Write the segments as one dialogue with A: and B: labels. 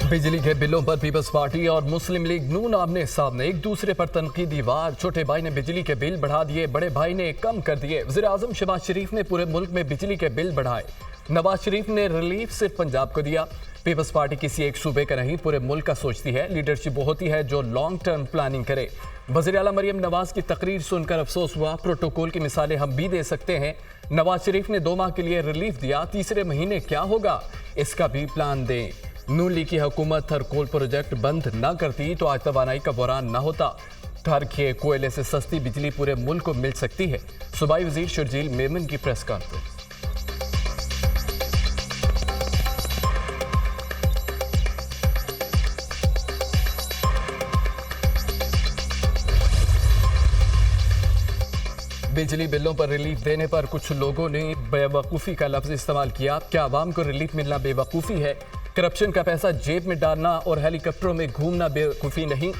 A: बिजली के बिलों पर पीपल्स पार्टी और मुस्लिम लीग नून आमने सामने एक दूसरे पर तनकीदी वार। छोटे भाई ने बिजली के बिल बढ़ा दिए, बड़े भाई ने कम कर दिए। वज़ीर-ए-आज़म शहबाज शरीफ ने पूरे मुल्क में बिजली के बिल बढ़ाए। नवाज शरीफ ने रिलीफ सिर्फ पंजाब को दिया। पीपल्स पार्टी किसी एक सूबे का नहीं, पूरे मुल्क का सोचती है। लीडरशिप वो होती है जो लॉन्ग टर्म प्लानिंग करे। वज़ीर आला मरियम नवाज की तकरीर सुनकर अफसोस हुआ। प्रोटोकॉल की मिसालें हम भी दे सकते हैं। नवाज शरीफ ने 2 माह के लिए रिलीफ दिया, तीसरे महीने क्या होगा इसका भी प्लान दें। नून लीग की हुकूमत हर कोल प्रोजेक्ट बंद न करती तो आज तवानाई का बहरान न होता। ठहर के कोयले से सस्ती बिजली पूरे मुल्क को मिल सकती है। सूबाई वजीर शर्जील मेमन की प्रेस कॉन्फ्रेंस। बिजली बिलों पर रिलीफ देने पर कुछ लोगों ने बेवकूफ़ी का लफ्ज़ इस्तेमाल किया। क्या आवाम को रिलीफ मिलना बेवकूफ़ी है? करप्शन का पैसा जेब में डालना और हेलीकॉप्टरों में घूमना बेवकूफ़ी नहीं।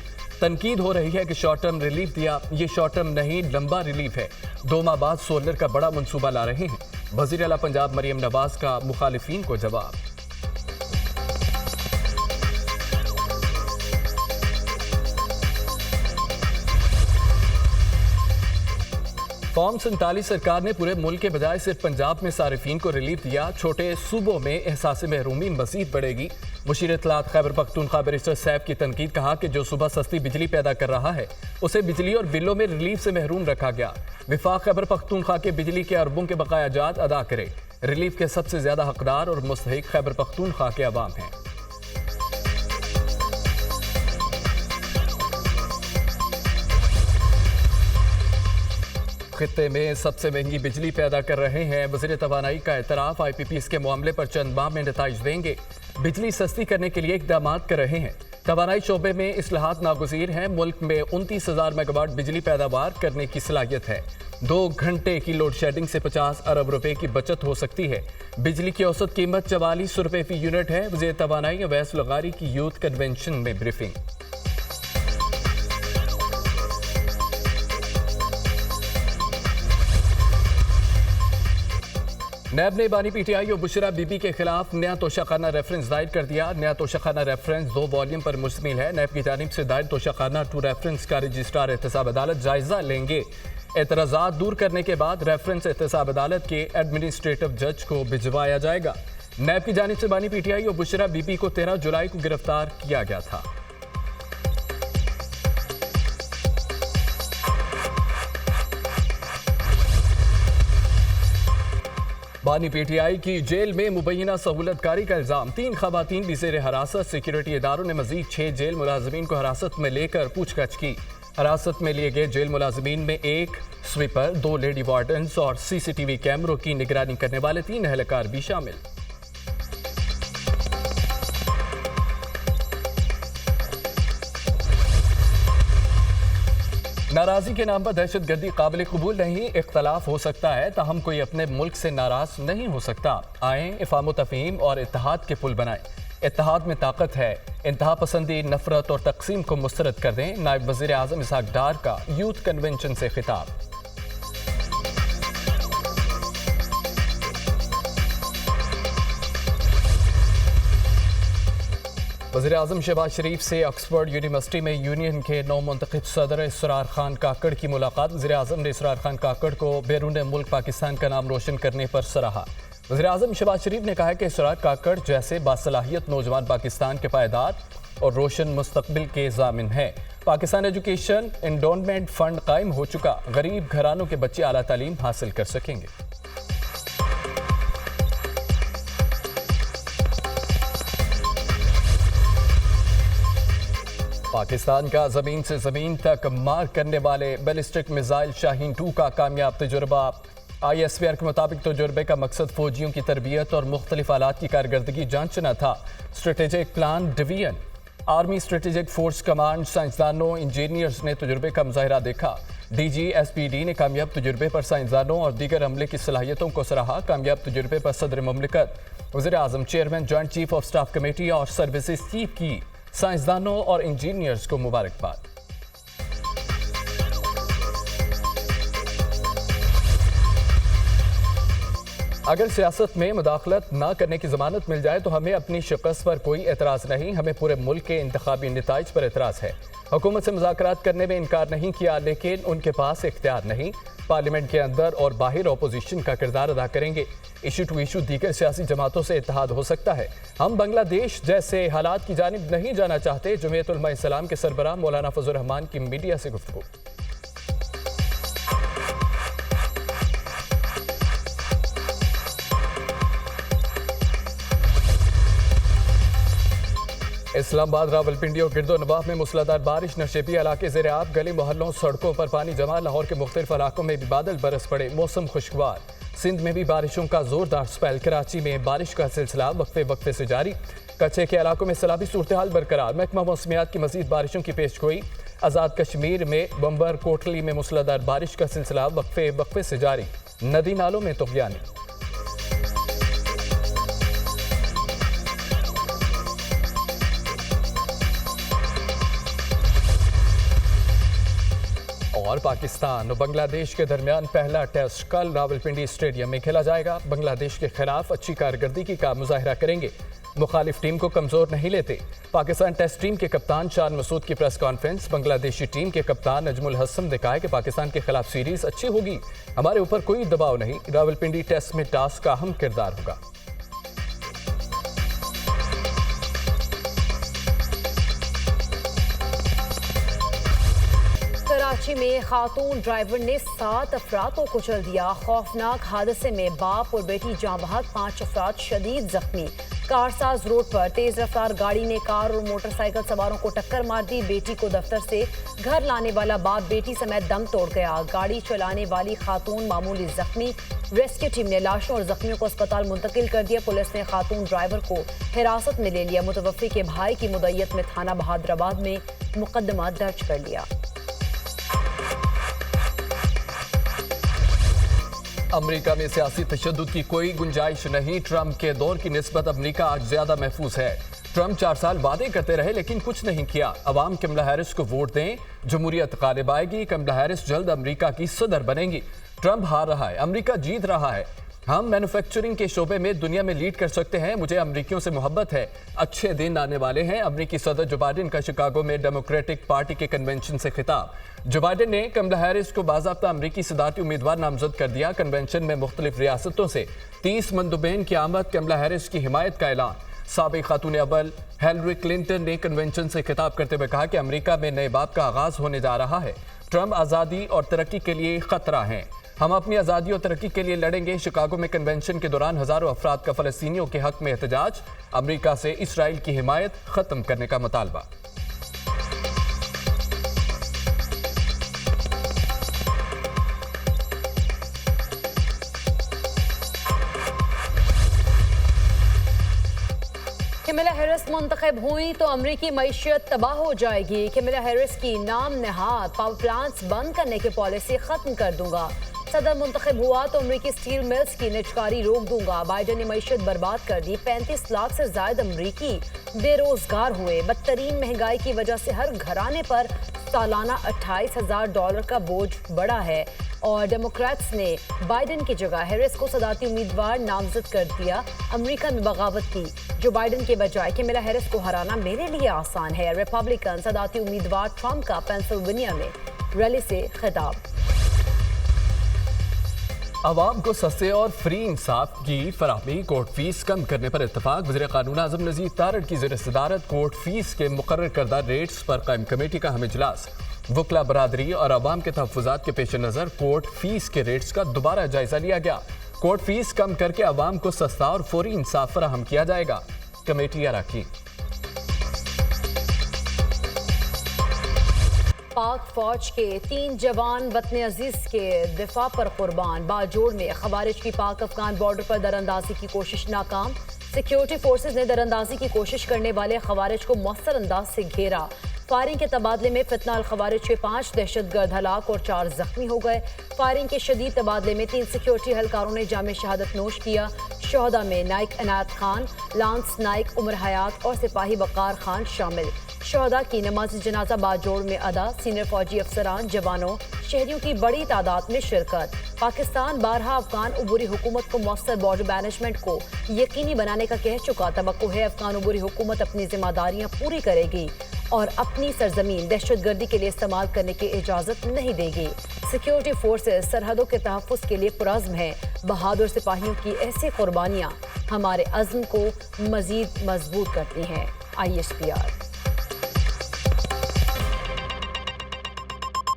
A: तनकीद हो रही है कि शॉर्ट टर्म रिलीफ दिया, ये शॉर्ट टर्म नहीं लंबा रिलीफ है। 2 माह बाद सोलर का बड़ा मंसूबा ला रहे हैं। वज़ीर आला पंजाब मरियम नवाज का मुखालिफिन को जवाब। फॉर्म 47 सरकार ने पूरे मुल्क के बजाय सिर्फ पंजाब में सारिफीन को रिलीफ दिया। छोटे सूबों में एहसास महरूमी मजीद बढ़ेगी। मुशीर इत्तलात खैबर पख्तूनख्वा बैरिस्टर सैफ की तनकीद। कहा कि जो सूबा सस्ती बिजली पैदा कर रहा है उसे बिजली और बिलों में रिलीफ से महरूम रखा गया। विफाक खैबर पख्तूनख्वा के बिजली के अरबों के बकाया जात अदा करे। रिलीफ के सबसे ज्यादा हकदार और मुस्तहिक खैबर पख्तूनख्वा के अवाम हैं। खित्ते में सबसे महंगी बिजली पैदा कर रहे हैं। वज़ीर तवानाई का एतराफ़। IPPs के मामले पर चंद माह में नताइज देंगे। बिजली सस्ती करने के लिए इक़दाम कर रहे हैं। तवानाई शोबे में इस्लाहात नागुज़ीर हैं। मुल्क में 29,000 मेगावाट बिजली पैदावार करने की सलाहियत है। 2 घंटे की लोड शेडिंग से 50 अरब रुपए की बचत हो सकती है। बिजली की औसत कीमत 44 रुपए फी यूनिट है। वज़ीर तवानाई अवैस लगारी की यूथ कन्वेंशन में ब्रीफिंग। नैब ने बानी PTI और बुशरा बीबी के खिलाफ नया तोशाखाना रेफरेंस दायर कर दिया। नया तोशाखाना रेफरेंस 2 वॉल्यूम पर मुश्तमिल है। नैब की जानिब से दायर तोशाखाना 2 रेफरेंस का रजिस्ट्रार एहतसाब अदालत जायजा लेंगे। एतराज़ात दूर करने के बाद रेफरेंस एहतसाब अदालत के एडमिनिस्ट्रेटिव जज को भिजवाया जाएगा। नैब की जानिब से बानी PTI और बुशरा बीबी को 13 जुलाई को गिरफ्तार किया गया था। बानी PTI की जेल में मुबैना सहूलतकारी का इल्जाम। 3 खवातीन भी ज़ेर हिरासत। सिक्योरिटी इदारों ने मजीद 6 जेल मुलाजमीन को हिरासत में लेकर पूछताछ की। हिरासत में लिए गए जेल मुलाजमीन में 1 स्वीपर, 2 लेडी वार्डन्स और CCTV कैमरों की निगरानी करने वाले 3 एहलकार भी शामिल। नाराजी के नाम पर दहशतगर्दी काबिल कबूल नहीं। इख्तलाफ हो सकता है ताहम कोई अपने मुल्क से नाराज नहीं हो सकता। आए इफ़ाम तफ़हीम और इत्तेहाद के पुल बनाएं। इत्तेहाद में ताकत है। इंतहा पसंदी, नफरत और तकसीम को मुस्तरद कर दें। नायब वज़ीर आज़म इसहाक डार का यूथ कन्वेंशन से खिताब। वज़ीर-ए-आज़म शहबाज शरीफ से ऑक्सफोर्ड यूनिवर्सिटी में यूनियन के नौ मुंतखब सदर इसरार खान काकड़ की मुलाकात। वज़ीर-ए-आज़म ने इसरार खान काकड़ को बैरून मुल्क पाकिस्तान का नाम रोशन करने पर सराहा। वज़ीर-ए-आज़म शहबाज शरीफ ने कहा कि इसरार काकड़ जैसे बासलाहियत नौजवान पाकिस्तान के पायदार और रोशन मुस्तकबिल के ज़ामिन हैं। पाकिस्तान एजुकेशन एंडोनमेंट फंड कायम हो चुका। गरीब घरानों के बच्चे आला तालीम हासिल कर सकेंगे। पाकिस्तान का ज़मीन से ज़मीन तक मार करने वाले बैलिस्टिक मिसाइल शाहीन 2 का कामयाब तजुर्बा। ISPR के मुताबिक तजुर्बे का मकसद फौजियों की तरबियत और मुख्तलिफ आलात की कारकर्दगी जांचना था। Strategic plan division army strategic force command साइंसदानों इंजीनियर्स ने तजुर्बे का मुजाहिरा देखा। DG SPD ने कामयाब तजुर्बे पर साइंसदानों और दीगर अमले की सलाहियतों को सराहा। कामयाब तजुर्बे पर सदर मुमलिकत, वज़ीर-ए-आज़म, chairman, joint chief of staff committee और सर्विसेज चीफ की साइंसदानों और इंजीनियर्स को मुबारकबाद। अगर सियासत में मुदाखलत ना करने की जमानत मिल जाए तो हमें अपनी शिकस्त पर कोई एतराज़ नहीं, हमें पूरे मुल्क के इंतखाबी नताइज पर एतराज़ है। हुकूमत से मुज़ाकरात करने में इनकार नहीं किया, लेकिन उनके पास इख्तियार नहीं। पार्लियामेंट के अंदर और बाहर अपोजिशन का किरदार अदा करेंगे। इशू टू इशू दीगर सियासी जमातों से इत्तेहाद हो सकता है। हम बांग्लादेश जैसे हालात की जानिब नहीं जाना चाहते। जमीयत उलमा इस्लाम के सरबराह मौलाना फजल रहमान की मीडिया से गुफ्तगू। इस्लामाबाद, रावलपिंडी और गिरदो नवाब में मूसलाधार बारिश, नशेबी इलाके ज़ेर आब, गली मोहल्लों सड़कों पर पानी जमा। लाहौर के मुख्तलिफ इलाकों में भी बादल बरस पड़े, मौसम खुशगवार। सिंध में भी बारिशों का जोरदार स्पेल, कराची में बारिश का सिलसिला वक्फे वक्फे से जारी। कच्चे के इलाकों में सैलाबी सूरत हाल बरकरार। महकमा मौसमियात की मजीद बारिशों की पेशगोई। आज़ाद कश्मीर में बम्बर कोटली में मूसलाधार बारिश का सिलसिला वक्फे वक्फे से जारी। नदी नालों में तुग़यानी। और पाकिस्तान और बांग्लादेश के दरमियान पहला टेस्ट कल रावलपिंडी स्टेडियम में खेला जाएगा। बांग्लादेश के खिलाफ अच्छी कारकर्दगी का मुजाहिरा करेंगे, मुखालिफ टीम को कमजोर नहीं लेते। पाकिस्तान टेस्ट टीम के कप्तान शान मसूद की प्रेस कॉन्फ्रेंस। बांग्लादेशी टीम के कप्तान नजमुल हसन ने कहा है कि पाकिस्तान के खिलाफ सीरीज अच्छी होगी, हमारे ऊपर कोई दबाव नहीं। रावलपिंडी टेस्ट में टास्क का अहम किरदार होगा।
B: कराची में खातून ड्राइवर ने 7 अफराद को कुचल दिया। खौफनाक हादसे में बाप और बेटी जाँ बहक, 5 अफराद शदीद जख्मी। कारसाज रोड पर तेज रफ्तार गाड़ी ने कार और मोटरसाइकिल सवारों को टक्कर मार दी। बेटी को दफ्तर से घर लाने वाला बाप बेटी समेत दम तोड़ गया। गाड़ी चलाने वाली खातून मामूली जख्मी। रेस्क्यू टीम ने लाशों और जख्मियों को अस्पताल मुंतकिल कर दिया। पुलिस ने खातून ड्राइवर को हिरासत में ले लिया। मुतवफ़्फ़ी के भाई की मुद्दत में थाना बहादुराबाद में मुकदमा दर्ज कर लिया।
A: अमेरिका में सियासी तशद्दुद की कोई गुंजाइश नहीं। ट्रंप के दौर की निस्बत अमेरिका आज ज्यादा महफूज है। ट्रंप 4 साल वादे करते रहे लेकिन कुछ नहीं किया। अवाम कमला हैरिस को वोट दें, जमहूरियत गालिब आएगी। कमला हैरिस जल्द अमेरिका की सदर बनेंगी। ट्रंप हार रहा है, अमेरिका जीत रहा है। हम मैन्युफैक्चरिंग के शोबे में दुनिया में लीड कर सकते हैं। मुझे अमेरिकियों से मोहब्बत है। अच्छे दिन आने वाले हैं। अमेरिकी सदर जो बाइडेन का शिकागो में डेमोक्रेटिक पार्टी के कन्वेंशन से खिताब। जो बाइडेन ने कमला हैरिस को बाज़ाब्ता अमेरिकी सदारती उम्मीदवार नामजद कर दिया। कन्वेंशन में मुख्तलिफ रियासतों से 30 मंदुबैन की आमद, कमला हैरिस की हिमायत का ऐलान। साबिक खातून अव्वल हिलरी क्लिंटन ने कन्वेंशन से खिताब करते हुए कहा कि अमेरिका में नए बाब का आगाज होने जा रहा है। ट्रंप आज़ादी और तरक्की के लिए खतरा हैं। हम अपनी आज़ादी और तरक्की के लिए लड़ेंगे। शिकागो में कन्वेंशन के दौरान हजारों अफराद का फ़लस्तीनियों के हक में एहतजाज। अमेरिका से इसराइल की हिमायत ख़त्म करने का मुतालबा।
B: कमला हैरिस मुंतखब हुई तो अमरीकी मईशत तबाह हो जाएगी। कमला हैरिस की नाम नहाद पावर प्लांट्स बंद करने की पॉलिसी खत्म कर दूंगा। सदर मुंतखब हुआ तो अमरीकी स्टील मिल्स की निजकारी रोक दूंगा। बाइडेन ने मईशत बर्बाद कर दी। 35 लाख से ज्यादा अमरीकी बेरोजगार हुए। बदतरीन महंगाई की वजह से हर घराने पर सालाना $28,000 का बोझ बढ़ा है। और डेमोक्रेट्स ने बाइडेन की जगह हैरिस को सदारती उम्मीदवार नामजद कर दिया। अमेरिका में बगावत की। जो बाइडेन के बजाय कमला हैरिस को हराना मेरे लिए आसान है। रिपब्लिकन सदारती उम्मीदवार ट्रंप का पेंसिल्वेनिया में रैली से खिताब।
A: अवाम को सस्ते और फ्री इंसाफ की फराहमी, कोर्ट फीस कम करने पर इत्तफाक। वज़ीर क़ानून आज़म नज़ीर तारड़ की ज़ेर सदारत कोर्ट फीस के मुकर्रर करदा रेट्स पर कायम कमेटी का अहम इजलास। वकला बरादरी और अवाम के तहफ़्फ़ुज़ात के पेश नज़र कोर्ट फीस के रेट्स का दोबारा जायजा लिया गया। कोर्ट फीस कम करके अवाम को सस्ता और फौरी इंसाफ फराहम किया जाएगा। कमेटी अराकीन।
B: पाक फौज के 3 जवान वतन अजीज के दिफा पर कुर्बान। बाजोड़ में खवारिज की पाक अफगान बॉर्डर पर दरअंदाजी की कोशिश नाकाम। सिक्योरिटी फोर्सेज ने दरअंदाजी की कोशिश करने वाले खवारिज को मौसर अंदाज से घेरा। फायरिंग के तबादले में फितना अल खवारिज के 5 दहशतगर्द हलाक और 4 जख्मी हो गए। फायरिंग के शदीद तबादले में 3 सिक्योरिटी एहलकारों ने जाम शहादत नोश किया। शहदा में नाइक इनायत खान, लांस नाइक उमर हयात और सिपाही वकार खान शामिल। शहदा की नमाज जनाजा बाजोड़ में अदा। सीनियर फौजी अफसरान, जवानों, शहरियों की बड़ी तादाद में शिरकत। पाकिस्तान बारहा अफगान उबूरी हुकूमत को मौसर बॉर्डर मैनेजमेंट को यकीनी बनाने का कह चुका। तवक्को है अफगान उबूरी हुकूमत अपनी जिम्मेदारियां पूरी करेगी और अपनी सरजमीन दहशतगर्दी के लिए इस्तेमाल करने की इजाजत नहीं देगी। सिक्योरिटी फोर्सेस सरहदों के तहफ़्फ़ुज़ के लिए पुरज़्म हैं। बहादुर सिपाहियों की ऐसी कुर्बानियाँ हमारे अज़्म को मज़ीद मजबूत करती हैं। ISPR।